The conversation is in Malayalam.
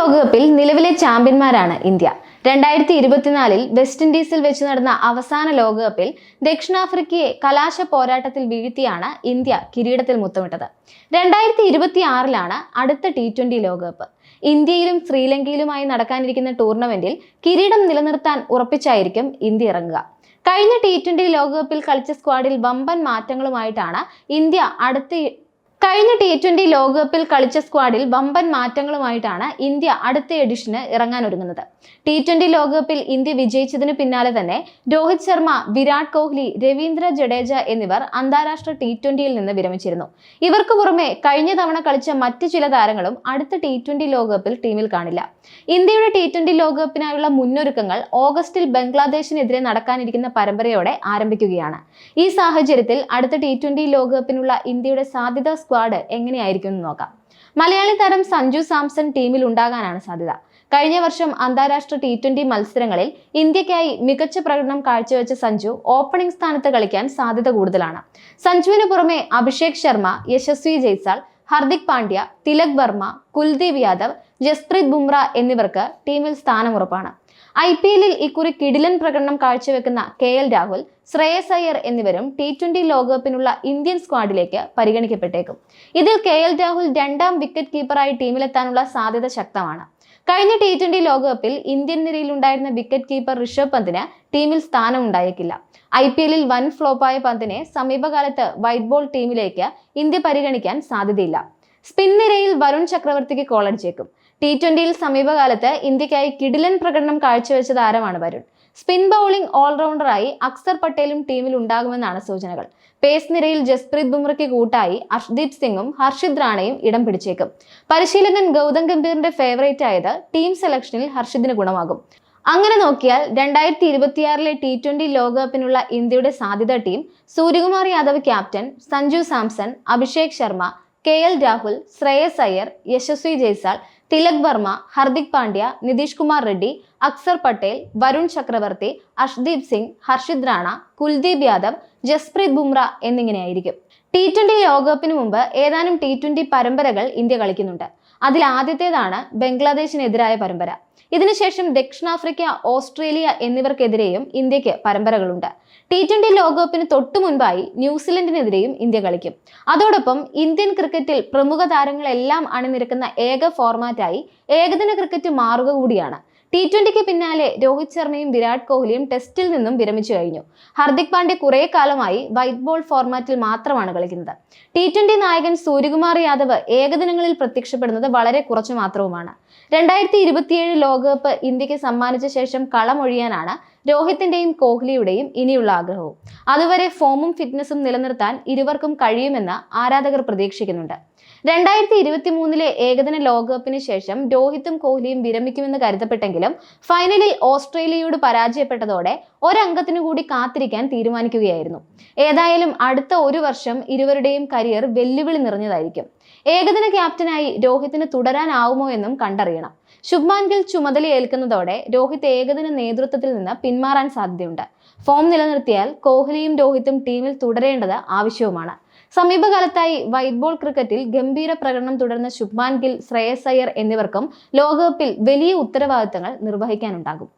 ലോകകപ്പിൽ നിലവിലെ ചാമ്പ്യന്മാരാണ് ഇന്ത്യ. 2024 വെസ്റ്റ് ഇൻഡീസിൽ വെച്ച് നടന്ന അവസാന ലോകകപ്പിൽ ദക്ഷിണാഫ്രിക്കയെ കലാശ പോരാട്ടത്തിൽ വീഴ്ത്തിയാണ് ഇന്ത്യ കിരീടത്തിൽ മുത്തമിട്ടത്. 2026 അടുത്ത T20 ലോകകപ്പ്. ഇന്ത്യയിലും ശ്രീലങ്കയിലുമായി നടക്കാനിരിക്കുന്ന ടൂർണമെന്റിൽ കിരീടം നിലനിർത്താൻ ഉറപ്പിച്ചായിരിക്കും ഇന്ത്യ ഇറങ്ങുക. കഴിഞ്ഞ T20 ലോകകപ്പിൽ കളിച്ച സ്ക്വാഡിൽ വമ്പൻ മാറ്റങ്ങളുമായിട്ടാണ് ഇന്ത്യ അടുത്ത എഡിഷന് ഇറങ്ങാനൊരുങ്ങുന്നത്. T20 ലോകകപ്പിൽ ഇന്ത്യ വിജയിച്ചതിന് പിന്നാലെ തന്നെ രോഹിത് ശർമ്മ, വിരാട് കോഹ്ലി, രവീന്ദ്ര ജഡേജ എന്നിവർ അന്താരാഷ്ട്ര T20യിൽ നിന്ന് വിരമിച്ചിരുന്നു. ഇവർക്ക് പുറമെ കഴിഞ്ഞ തവണ കളിച്ച മറ്റ് ചില താരങ്ങളും അടുത്ത T20 ലോകകപ്പിൽ ടീമിൽ കാണില്ല. ഇന്ത്യയുടെ T20 ലോകകപ്പിനായുള്ള മുന്നൊരുക്കങ്ങൾ ഓഗസ്റ്റിൽ ബംഗ്ലാദേശിനെതിരെ നടക്കാനിരിക്കുന്ന പരമ്പരയോടെ ആരംഭിക്കുകയാണ്. ഈ സാഹചര്യത്തിൽ അടുത്ത T20 ലോകകപ്പിനുള്ള ഇന്ത്യയുടെ സാധ്യതാ സ്ക്വാഡ് എങ്ങനെയായിരിക്കും എന്ന് നോക്കാം. മലയാളി താരം സഞ്ജു സാംസൺ ടീമിൽ ഉണ്ടാകാനാണ് സാധ്യത. കഴിഞ്ഞ വർഷം അന്താരാഷ്ട്ര T20 മത്സരങ്ങളിൽ ഇന്ത്യക്കായി മികച്ച പ്രകടനം കാഴ്ചവെച്ച സഞ്ജു ഓപ്പണിംഗ് സ്ഥാനത്ത് കളിക്കാൻ സാധ്യത കൂടുതലാണ്. സഞ്ജുവിന് പുറമെ അഭിഷേക് ശർമ്മ, യശസ്വി ജയ്സാൾ, ഹർദിക് പാണ്ഡ്യ, തിലക് വർമ്മ, കുൽദീപ് യാദവ്, ജസ്പ്രീത് ബുംറ എന്നിവർക്ക് ടീമിൽ സ്ഥാനമുറപ്പാണ്. IPL-ൽ ഇക്കുറി കിടിലൻ പ്രകടനം കാഴ്ചവെക്കുന്ന KL രാഹുൽ, ശ്രേയസ് അയ്യർ എന്നിവരും T20 ലോകകപ്പിനുള്ള ഇന്ത്യൻ സ്ക്വാഡിലേക്ക് പരിഗണിക്കപ്പെട്ടേക്കും. ഇതിൽ KL രാഹുൽ രണ്ടാം വിക്കറ്റ് കീപ്പറായി ടീമിലെത്താനുള്ള സാധ്യത ശക്തമാണ്. കഴിഞ്ഞ T20 ലോകകപ്പിൽ ഇന്ത്യൻ നിരയിലുണ്ടായിരുന്ന വിക്കറ്റ് കീപ്പർ ഋഷഭ് പന്തിന് ടീമിൽ സ്ഥാനമുണ്ടായേക്കില്ല. IPL-ൽ വൻ ഫ്ലോപ്പായ പന്തിനെ സമീപകാലത്ത് വൈറ്റ് ബോൾ ടീമിലേക്ക് ഇന്ത്യ പരിഗണിക്കാൻ സാധ്യതയില്ല. സ്പിൻ നിരയിൽ വരുൺ ചക്രവർത്തിക്ക് കോളടിച്ചേക്കും. T20-ൽ സമീപകാലത്ത് ഇന്ത്യക്കായി കിടിലൻ പ്രകടനം കാഴ്ചവെച്ച താരമാണ് വരുൺ. സ്പിൻ ബൗളിംഗ് ഓൾറൗണ്ടറായി അക്സർ പട്ടേലും ടീമിൽ ഉണ്ടാകുമെന്നാണ് സൂചനകൾ. പേസ് നിരയിൽ ജസ്പ്രീത് ബുംറയ്ക്ക് കൂട്ടായി അർഷ്ദീപ് സിംഗും ഹർഷിത് റാണയും ഇടം പിടിച്ചേക്കും. പരിശീലകൻ ഗൗതം ഗംഭീറിന്റെ ഫേവറേറ്റ് ആയത് ടീം സെലക്ഷനിൽ ഹർഷിദിന് ഗുണമാകും. അങ്ങനെ നോക്കിയാൽ 2026 T20 ലോകകപ്പിനുള്ള ഇന്ത്യയുടെ സാധ്യതാ team Suryakumar Yadav captain, Sanju Samson, Abhishek Sharma, KL Rahul, Shreyas Iyer, Yashasvi Jaiswal, Tilak Varma, Hardik Pandya, Nitish Kumar Reddy, Axar Patel, Varun Chakravarthy, Arshdeep Singh, Harshit Rana, Kuldeep Yadav, Jasprit Bumrah എന്നിങ്ങനെയായിരിക്കും. T20 ലോകകപ്പിന് മുമ്പ് ഏതാനും T20 പരമ്പരകൾ ഇന്ത്യ കളിക്കുന്നുണ്ട്. അതിൽ ആദ്യത്തേതാണ് ബംഗ്ലാദേശിനെതിരായ പരമ്പര. ഇതിനുശേഷം ദക്ഷിണാഫ്രിക്ക, ഓസ്ട്രേലിയ എന്നിവർക്കെതിരെയും ഇന്ത്യക്ക് പരമ്പരകളുണ്ട്. T20 ലോകകപ്പിന് തൊട്ടു മുൻപായി ന്യൂസിലൻഡിനെതിരെയും ഇന്ത്യ കളിക്കും. അതോടൊപ്പം ഇന്ത്യൻ ക്രിക്കറ്റിൽ പ്രമുഖ താരങ്ങളെല്ലാം അണിനിരക്കുന്ന ഏക ഫോർമാറ്റായി ഏകദിന ക്രിക്കറ്റ് മാറുക കൂടിയാണ്. T20ക്ക് പിന്നാലെ രോഹിത് ശർമ്മയും വിരാട് കോഹ്ലിയും ടെസ്റ്റിൽ നിന്നും വിരമിച്ചു കഴിഞ്ഞു. ഹർദിക് പാണ്ഡ്യ കുറെ കാലമായി വൈറ്റ് ബോൾ ഫോർമാറ്റിൽ മാത്രമാണ് കളിക്കുന്നത്. T20 നായകൻ സൂര്യകുമാർ യാദവ് ഏകദിനങ്ങളിൽ പ്രത്യക്ഷപ്പെടുന്നത് വളരെ കുറച്ചു മാത്രവുമാണ്. 2027 ലോകകപ്പ് ഇന്ത്യക്ക് സമ്മാനിച്ച ശേഷം കളമൊഴിയാനാണ് രോഹിത്തിന്റെയും കോഹ്ലിയുടെയും ഇനിയുള്ള ആഗ്രഹവും. അതുവരെ ഫോമും ഫിറ്റ്നസും നിലനിർത്താൻ ഇരുവർക്കും കഴിയുമെന്ന് ആരാധകർ പ്രതീക്ഷിക്കുന്നുണ്ട്. 2023 ഏകദിന ലോകകപ്പിന് ശേഷം രോഹിത്തും കോഹ്ലിയും വിരമിക്കുമെന്ന് കരുതപ്പെട്ടെങ്കിലും ഫൈനലിൽ ഓസ്ട്രേലിയയോട് പരാജയപ്പെട്ടതോടെ ഒരംഗത്തിനു കൂടി കാത്തിരിക്കാൻ തീരുമാനിക്കുകയായിരുന്നു. ഏതായാലും അടുത്ത ഒരു വർഷം ഇരുവരുടെയും കരിയർ വെല്ലുവിളി നിറഞ്ഞതായിരിക്കും. ഏകദിന ക്യാപ്റ്റനായി രോഹിത്തിന് തുടരാനാവുമോ എന്നും കണ്ടറിയണം. ശുഭ്മാൻ ഗിൽ ചുമതലയേൽക്കുന്നതോടെ രോഹിത് ഏകദിന നേതൃത്വത്തിൽ നിന്ന് പിന്മാറാൻ സാധ്യതയുണ്ട്. ഫോം നിലനിർത്തിയാൽ കോഹ്ലിയും രോഹിത്തും ടീമിൽ തുടരേണ്ടത് ആവശ്യവുമാണ്. സമീപകാലത്തായി വൈറ്റ് ബോൾ ക്രിക്കറ്റിൽ ഗംഭീര പ്രകടനം തുടർന്ന ശുഭ്മാൻ ഗിൽ, ശ്രേയസ് അയ്യർ എന്നിവർക്കും ലോകകപ്പിൽ വലിയ ഉത്തരവാദിത്തങ്ങൾ നിർവഹിക്കാനുണ്ടാകും.